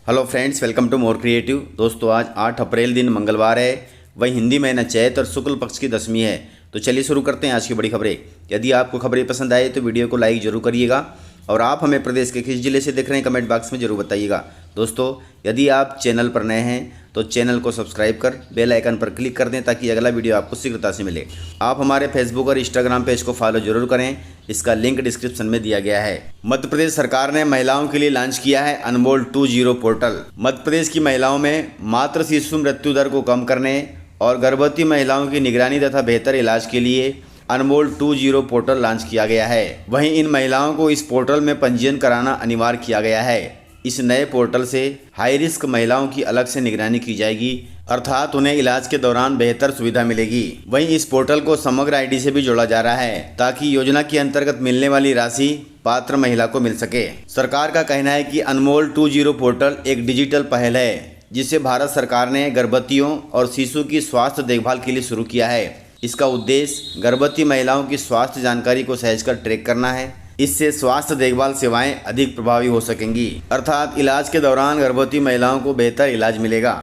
Hello friends, welcome to more creative. दोस्तों, आज 8 अप्रैल दिन मंगलवार है। वही हिंदी महीना चैत और शुक्ल पक्ष की दशमी है। तो चलिए शुरू करते हैं आज की बड़ी खबरें। यदि आपको खबरें पसंद आए तो वीडियो को लाइक जरूर करिएगा और आप हमें प्रदेश के किस जिले से देख रहे हैं कमेंट बॉक्स में जरूर बताइएगा। दोस्तों, यदि आप चैनल पर नए हैं तो चैनल को सब्सक्राइब कर बेल आइकन पर क्लिक कर दें ताकि अगला वीडियो आपको शीघ्रता से मिले। आप हमारे फेसबुक और इंस्टाग्राम पेज को फॉलो जरूर करें, इसका लिंक डिस्क्रिप्शन में दिया गया है। मध्य प्रदेश सरकार ने महिलाओं के लिए लॉन्च किया है अनमोल 20 पोर्टल। मध्य प्रदेश की महिलाओं में मातृ शिशु मृत्यु दर को कम करने और गर्भवती महिलाओं की निगरानी तथा बेहतर इलाज के लिए अनमोल 20 पोर्टल लॉन्च किया गया है। वहीं इन महिलाओं को इस पोर्टल में पंजीयन कराना अनिवार्य किया गया है। इस नए पोर्टल से हाई रिस्क महिलाओं की अलग से निगरानी की जाएगी, अर्थात उन्हें इलाज के दौरान बेहतर सुविधा मिलेगी। वहीं इस पोर्टल को समग्र आईडी से भी जोड़ा जा रहा है ताकि योजना के अंतर्गत मिलने वाली राशि पात्र महिला को मिल सके। सरकार का कहना है कि अनमोल 20 पोर्टल एक डिजिटल पहल है जिसे भारत सरकार ने गर्भवतियों और शिशु की स्वास्थ्य देखभाल के लिए शुरू किया है। इसका उद्देश्य गर्भवती महिलाओं की स्वास्थ्य जानकारी को सहजकर ट्रैक करना है। इससे स्वास्थ्य देखभाल सेवाएं अधिक प्रभावी हो सकेंगी, अर्थात इलाज के दौरान गर्भवती महिलाओं को बेहतर इलाज मिलेगा।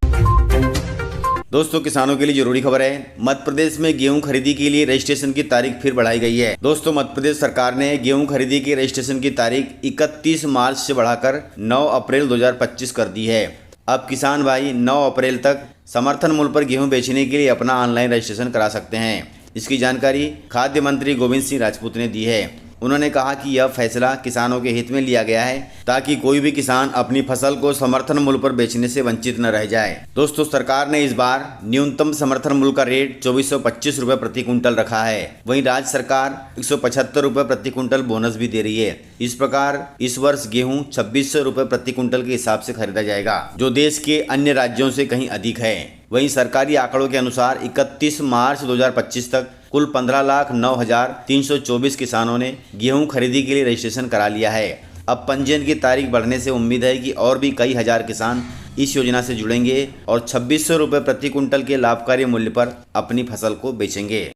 दोस्तों, किसानों के लिए जरूरी खबर है। मध्य प्रदेश में गेहूं खरीदी के लिए रजिस्ट्रेशन की तारीख फिर बढ़ाई गई है। दोस्तों, मध्य प्रदेश सरकार ने गेहूं खरीदी के रजिस्ट्रेशन की तारीख 31 मार्च से बढ़ाकर 9 अप्रैल 2025 कर दी है। अब किसान भाई 9 अप्रैल तक समर्थन मूल्य पर गेहूं बेचने के लिए अपना ऑनलाइन रजिस्ट्रेशन करा सकते हैं। इसकी जानकारी खाद्य मंत्री गोविंद सिंह राजपूत ने दी है। उन्होंने कहा कि यह फैसला किसानों के हित में लिया गया है ताकि कोई भी किसान अपनी फसल को समर्थन मूल्य पर बेचने से वंचित न रह जाए। दोस्तों, सरकार ने इस बार न्यूनतम समर्थन मूल्य का रेट 2425 रुपये प्रति कुंटल रखा है। वहीं राज्य सरकार 175 रुपये प्रति कुंटल बोनस भी दे रही है। इस प्रकार इस वर्ष गेहूं 2600 रुपये प्रति कुंटल के हिसाब से खरीदा जाएगा, जो देश के अन्य राज्यों से कहीं अधिक है। वहीं सरकारी आंकड़ों के अनुसार 31 मार्च 2025 तक कुल 15,09,324 किसानों ने गेहूं खरीदी के लिए रजिस्ट्रेशन करा लिया है। अब पंजीयन की तारीख बढ़ने से उम्मीद है कि और भी कई हजार किसान इस योजना से जुड़ेंगे और 2600 रुपये प्रति कुंटल के लाभकारी मूल्य पर अपनी फसल को बेचेंगे।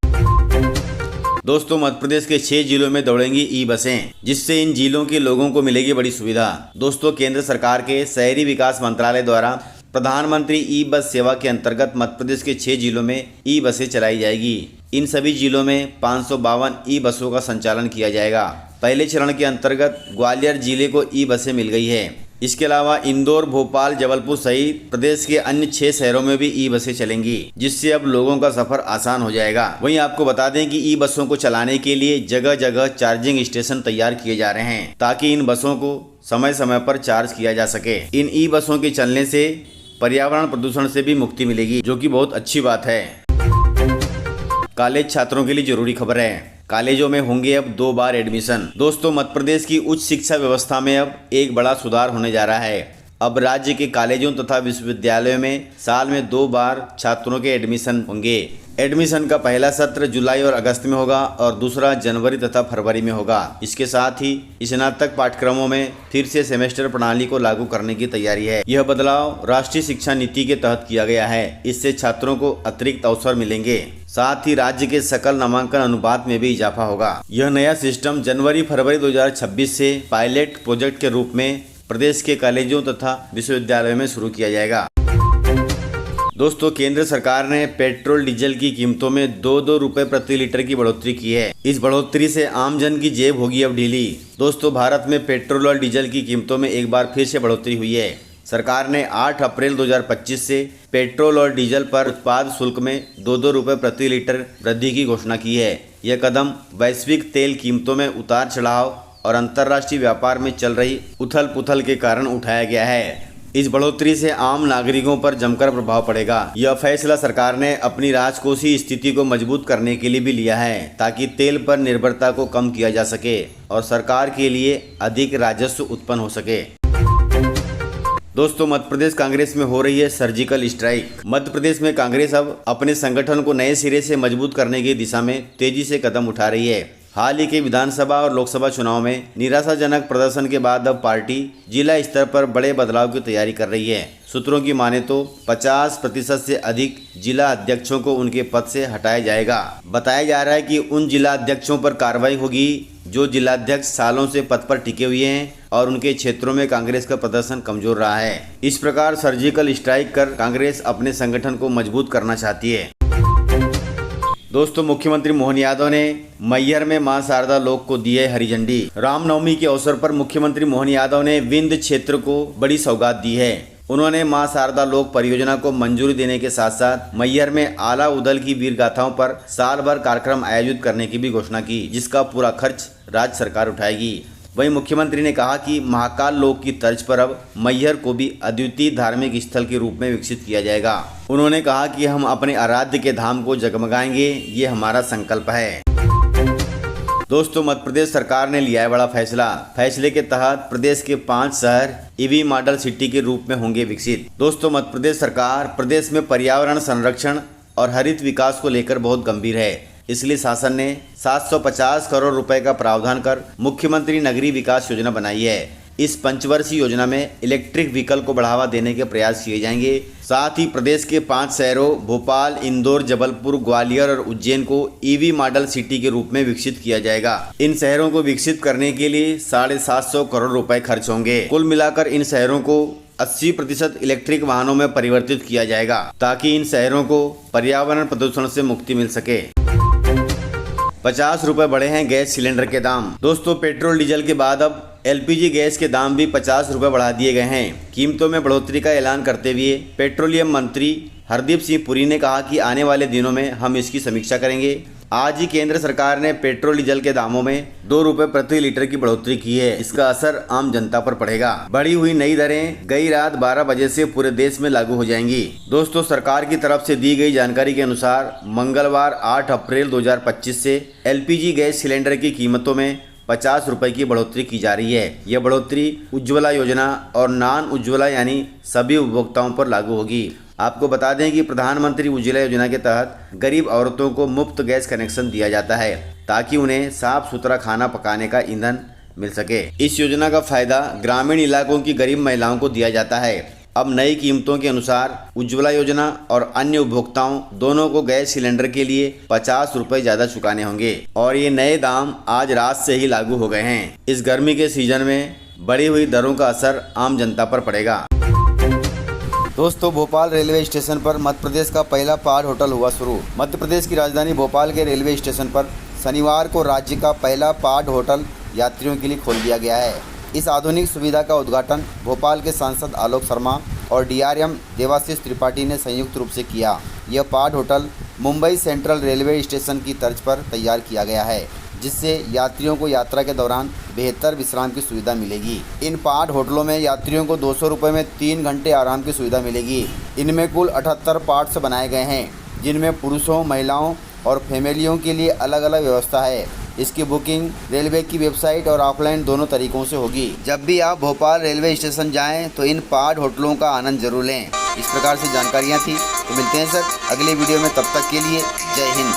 दोस्तों, मध्य प्रदेश के 6 जिलों में दौड़ेंगी ई बसें, जिससे इन जिलों के लोगों को मिलेगी बड़ी सुविधा। दोस्तों, केंद्र सरकार के शहरी विकास मंत्रालय द्वारा प्रधानमंत्री ई बस सेवा के अंतर्गत मध्य प्रदेश के 6 जिलों में ई बसें चलाई जाएगी। इन सभी जिलों में 552 ई बसों का संचालन किया जाएगा। पहले चरण के अंतर्गत ग्वालियर जिले को ई बसें मिल गई है। इसके अलावा इंदौर, भोपाल, जबलपुर सहित प्रदेश के अन्य 6 शहरों में भी ई बसें चलेंगी, जिससे अब लोगों का सफर आसान हो जाएगा। वहीं आपको बता दें कि ई बसों को चलाने के लिए जगह जगह चार्जिंग स्टेशन तैयार किए जा रहे हैं ताकि इन बसों को समय समय पर चार्ज किया जा सके। इन ई बसों के चलने से पर्यावरण प्रदूषण से भी मुक्ति मिलेगी, जो कि बहुत अच्छी बात है। कॉलेज छात्रों के लिए जरूरी खबर है। कॉलेजों में होंगे अब 2 बार एडमिशन। दोस्तों, मध्य प्रदेश की उच्च शिक्षा व्यवस्था में अब एक बड़ा सुधार होने जा रहा है। अब राज्य के कॉलेजों तथा विश्वविद्यालयों में साल में 2 बार छात्रों के एडमिशन होंगे। एडमिशन का पहला सत्र जुलाई और अगस्त में होगा और दूसरा जनवरी तथा फरवरी में होगा। इसके साथ ही स्नातक पाठ्यक्रमों में फिर से सेमेस्टर प्रणाली को लागू करने की तैयारी है। यह बदलाव राष्ट्रीय शिक्षा नीति के तहत किया गया है। इससे छात्रों को अतिरिक्त अवसर मिलेंगे, साथ ही राज्य के सकल नामांकन अनुपात में भी इजाफा होगा। यह नया सिस्टम जनवरी-फरवरी 2026 से पायलट प्रोजेक्ट के रूप में प्रदेश के कॉलेजों तथा विश्वविद्यालयों में शुरू किया जाएगा। दोस्तों, केंद्र सरकार ने पेट्रोल डीजल की कीमतों में 2-2 रुपये प्रति लीटर की बढ़ोतरी की है। इस बढ़ोतरी से आम जन की जेब होगी अब ढीली। दोस्तों, भारत में पेट्रोल और डीजल की कीमतों में एक बार फिर से बढ़ोतरी हुई है। सरकार ने 8 अप्रैल 2025 से पेट्रोल और डीजल पर उत्पाद शुल्क में 2-2 रुपये प्रति लीटर वृद्धि की घोषणा की है। यह कदम वैश्विक तेल कीमतों में उतार चढ़ाव और अंतर्राष्ट्रीय व्यापार में चल रही उथल पुथल के कारण उठाया गया है। इस बढ़ोतरी से आम नागरिकों पर जमकर प्रभाव पड़ेगा। यह फैसला सरकार ने अपनी राजकोषीय स्थिति को मजबूत करने के लिए भी लिया है ताकि तेल पर निर्भरता को कम किया जा सके और सरकार के लिए अधिक राजस्व उत्पन्न हो सके। दोस्तों, मध्य प्रदेश कांग्रेस में हो रही है सर्जिकल स्ट्राइक। मध्य प्रदेश में कांग्रेस अब अपने संगठन को नए सिरे से मजबूत करने की दिशा में तेजी से कदम उठा रही है। हाल ही के विधानसभा और लोकसभा चुनाव में निराशाजनक प्रदर्शन के बाद अब पार्टी जिला स्तर पर बड़े बदलाव की तैयारी कर रही है। सूत्रों की माने तो 50% से अधिक जिला अध्यक्षों को उनके पद से हटाया जाएगा। बताया जा रहा है कि उन जिला अध्यक्षों पर कार्रवाई होगी जो जिलाध्यक्ष सालों से पद पर टिके हुए हैं और उनके क्षेत्रों में कांग्रेस का प्रदर्शन कमजोर रहा है। इस प्रकार सर्जिकल स्ट्राइक कर कांग्रेस अपने संगठन को मजबूत करना चाहती है। दोस्तों, मुख्यमंत्री मोहन यादव ने मैहर में मां शारदा लोक को दी है हरी झंडी। रामनवमी के अवसर पर मुख्यमंत्री मोहन यादव ने विंध्य क्षेत्र को बड़ी सौगात दी है। उन्होंने मां शारदा लोक परियोजना को मंजूरी देने के साथ साथ मैहर में आला उदल की वीर गाथाओं पर साल भर कार्यक्रम आयोजित करने की भी घोषणा की, जिसका पूरा खर्च राज्य सरकार उठाएगी। वहीं मुख्यमंत्री ने कहा कि महाकाल लोक की तर्ज पर अब मैहर को भी अद्वितीय धार्मिक स्थल के रूप में विकसित किया जाएगा। उन्होंने कहा कि हम अपने आराध्य के धाम को जगमगाएंगे, ये हमारा संकल्प है। दोस्तों, मध्य प्रदेश सरकार ने लिया है बड़ा फैसला। फैसले के तहत प्रदेश के 5 शहर ईवी मॉडल सिटी के रूप में होंगे विकसित। दोस्तों, मध्य प्रदेश सरकार प्रदेश में पर्यावरण संरक्षण और हरित विकास को लेकर बहुत गंभीर है। इसलिए शासन ने 750 करोड़ रुपए का प्रावधान कर मुख्यमंत्री नगरीय विकास योजना बनाई है। इस पंचवर्षीय योजना में इलेक्ट्रिक व्हीकल को बढ़ावा देने के प्रयास किए जाएंगे। साथ ही प्रदेश के 5 शहरों भोपाल, इंदौर, जबलपुर, ग्वालियर और उज्जैन को ईवी मॉडल सिटी के रूप में विकसित किया जाएगा। इन शहरों को विकसित करने के लिए 750 करोड़ रुपए खर्च होंगे। कुल मिलाकर इन शहरों को 80% इलेक्ट्रिक वाहनों में परिवर्तित किया जाएगा, ताकि इन शहरों को पर्यावरण प्रदूषण से मुक्ति मिल सके। 50 रुपए बढ़े हैं गैस सिलेंडर के दाम। दोस्तों, पेट्रोल डीजल के बाद अब LPG गैस के दाम भी 50 रुपए बढ़ा दिए गए हैं। कीमतों में बढ़ोतरी का ऐलान करते हुए पेट्रोलियम मंत्री हरदीप सिंह पुरी ने कहा कि आने वाले दिनों में हम इसकी समीक्षा करेंगे। आज ही केंद्र सरकार ने पेट्रोल डीजल के दामों में 2 रुपए प्रति लीटर की बढ़ोतरी की है। इसका असर आम जनता पर पड़ेगा। बढ़ी हुई नई दरें गई रात 12 बजे से पूरे देश में लागू हो जाएंगी। दोस्तों, सरकार की तरफ से दी गई जानकारी के अनुसार मंगलवार 8 अप्रैल 2025 से LPG गैस सिलेंडर की कीमतों में 50 रुपए की बढ़ोतरी की जा रही है। यह बढ़ोतरी उज्ज्वला योजना और नॉन उज्ज्वला यानी सभी उपभोक्ताओं पर लागू होगी। आपको बता दें कि प्रधानमंत्री उज्ज्वला योजना के तहत गरीब औरतों को मुफ्त गैस कनेक्शन दिया जाता है, ताकि उन्हें साफ सुथरा खाना पकाने का ईंधन मिल सके। इस योजना का फायदा ग्रामीण इलाकों की गरीब महिलाओं को दिया जाता है। अब नई कीमतों के अनुसार उज्ज्वला योजना और अन्य उपभोक्ताओं दोनों को गैस सिलेंडर के लिए 50 रुपए ज्यादा चुकाने होंगे और ये नए दाम आज रात से ही लागू हो गए हैं। इस गर्मी के सीजन में बढ़ी हुई दरों का असर आम जनता पर पड़ेगा। दोस्तों, भोपाल रेलवे स्टेशन पर मध्य प्रदेश का पहला पहाड़ होटल हुआ शुरू। मध्य प्रदेश की राजधानी भोपाल के रेलवे स्टेशन पर शनिवार को राज्य का पहला पहाड़ होटल यात्रियों के लिए खोल दिया गया है। इस आधुनिक सुविधा का उद्घाटन भोपाल के सांसद आलोक शर्मा और DRM देवाशीष त्रिपाठी ने संयुक्त रूप से किया। यह पहाड़ hotel Mumbai central railway station की तर्ज पर तैयार किया गया है, जिससे यात्रियों को यात्रा के दौरान बेहतर विश्राम की सुविधा मिलेगी। इन पहाड़ होटलों में यात्रियों को 200 रुपये में 3 घंटे आराम की सुविधा मिलेगी। इनमें कुल 78 पार्ट्स बनाए गए हैं, जिनमें पुरुषों, महिलाओं और फैमिलियों के लिए अलग अलग व्यवस्था है। इसकी बुकिंग रेलवे की वेबसाइट और ऑफलाइन दोनों तरीकों से होगी। जब भी आप भोपाल रेलवे स्टेशन जाएं तो इन पहाड़ होटलों का आनंद जरूर लें। इस प्रकार से जानकारियाँ थी। तो मिलते हैं सर अगले वीडियो में, तब तक के लिए जय हिंद।